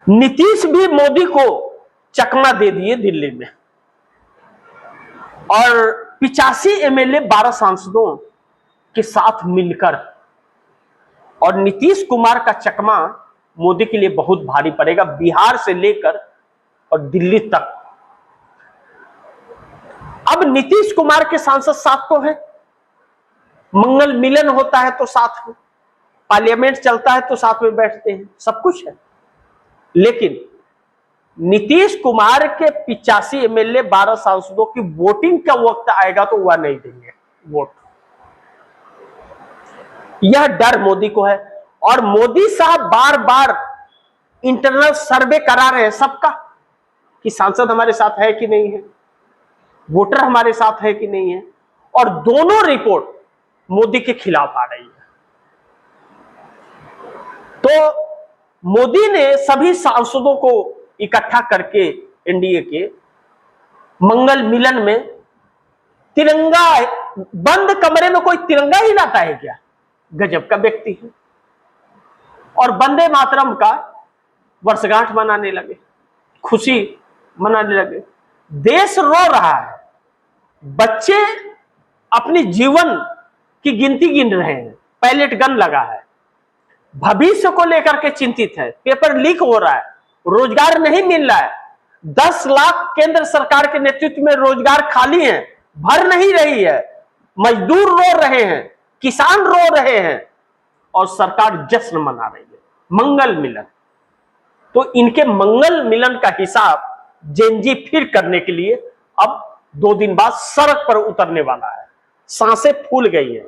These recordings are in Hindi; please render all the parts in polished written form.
नीतीश भी मोदी को चकमा दे दिए दिल्ली में, और 85 एमएलए 12 सांसदों के साथ मिलकर, और नीतीश कुमार का चकमा मोदी के लिए बहुत भारी पड़ेगा, बिहार से लेकर और दिल्ली तक। अब नीतीश कुमार के सांसद साथ तो है, मंगल मिलन होता है तो साथ में, पार्लियामेंट चलता है तो साथ में बैठते हैं, सब कुछ है। लेकिन नीतीश कुमार के 85 एमएलए 12 सांसदों की वोटिंग का वक्त आएगा तो वह नहीं देंगे वोट। यह डर मोदी को है, और मोदी साहब बार बार इंटरनल सर्वे करा रहे हैं सबका कि सांसद हमारे साथ है कि नहीं है, वोटर हमारे साथ है कि नहीं है, और दोनों रिपोर्ट मोदी के खिलाफ आ रही है। तो मोदी ने सभी सांसदों को इकट्ठा करके एनडीए के मंगल मिलन में, तिरंगा, बंद कमरे में कोई तिरंगा ही लाता है क्या? गजब का व्यक्ति है। और वंदे मातरम का वर्षगांठ मनाने लगे, खुशी मनाने लगे। देश रो रहा है, बच्चे अपनी जीवन की गिनती गिन रहे हैं, पैलेट गन लगा है, भविष्य को लेकर के चिंतित है, पेपर लीक हो रहा है, रोजगार नहीं मिल रहा है, 10 लाख केंद्र सरकार के नेतृत्व में रोजगार खाली हैं, भर नहीं रही है, मजदूर रो रहे हैं, किसान रो रहे हैं, और सरकार जश्न मना रही है, मंगल मिलन। तो इनके मंगल मिलन का हिसाब जेनजी फिर करने के लिए अब 2 दिन बाद सड़क पर उतरने वाला है, सांसें फूल गई है।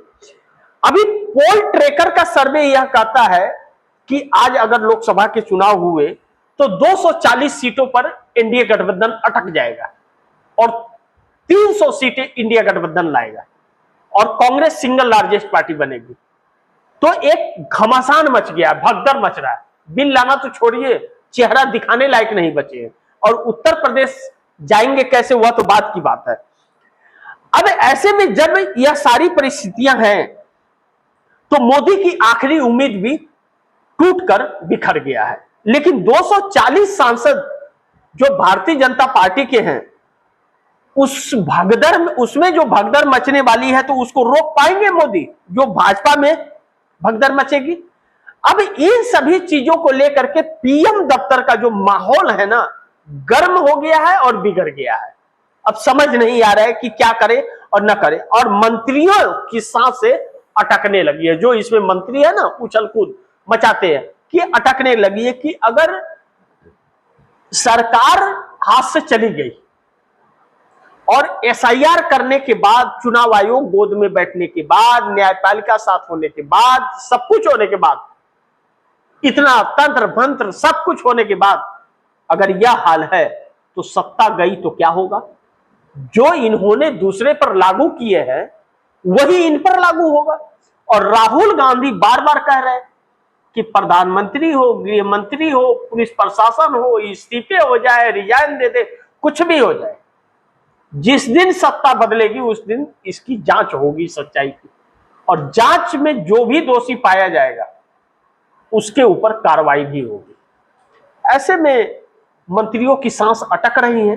अभी पोल ट्रैकर का सर्वे यह कहता है कि आज अगर लोकसभा के चुनाव हुए तो 240 सीटों पर एनडीए गठबंधन अटक जाएगा और 300 सीटें इंडिया गठबंधन लाएगा और कांग्रेस सिंगल लार्जेस्ट पार्टी बनेगी। तो एक घमासान मच गया, भगदड़ मच रहा है, बिल लाना तो छोड़िए, चेहरा दिखाने लायक नहीं बचे हैं। और उत्तर प्रदेश जाएंगे कैसे, वह तो बात की बात है। अब ऐसे में जब यह सारी परिस्थितियां हैं तो मोदी की आखिरी उम्मीद भी टूटकर बिखर गया है। लेकिन 240 सांसद जो भारतीय जनता पार्टी के हैं, उस भगदड़ में, उसमें जो भगदड़ मचने वाली है तो उसको रोक पाएंगे मोदी, जो भाजपा में भगदड़ मचेगी। अब इन सभी चीजों को लेकर के पीएम दफ्तर का जो माहौल है ना, गर्म हो गया है और बिगड़ गया है। अब समझ नहीं आ रहा है कि क्या करे और न करे, और मंत्रियों की सांसें अटकने लगी है। जो इसमें मंत्री है ना, उछल कूद मचाते हैं, कि अटकने लगी है कि अगर सरकार हाथ से चली गई और एसआईआर करने के बाद, चुनाव आयोग गोद में बैठने के बाद, न्यायपालिका साथ होने के बाद, सब कुछ होने के बाद, इतना तंत्र मंत्र सब कुछ होने के बाद अगर यह हाल है तो सत्ता गई तो क्या होगा? जो इन्होंने दूसरे पर लागू किए हैं वही इन पर लागू होगा। और राहुल गांधी बार बार कह रहे हैं कि प्रधानमंत्री हो, गृह मंत्री हो, पुलिस प्रशासन हो, इस्तीफे हो जाए, रिजाइन दे दे, कुछ भी हो जाए, जिस दिन सत्ता बदलेगी उस दिन इसकी जांच होगी सच्चाई की, और जांच में जो भी दोषी पाया जाएगा उसके ऊपर कार्रवाई भी होगी। ऐसे में मंत्रियों की सांस अटक रही है।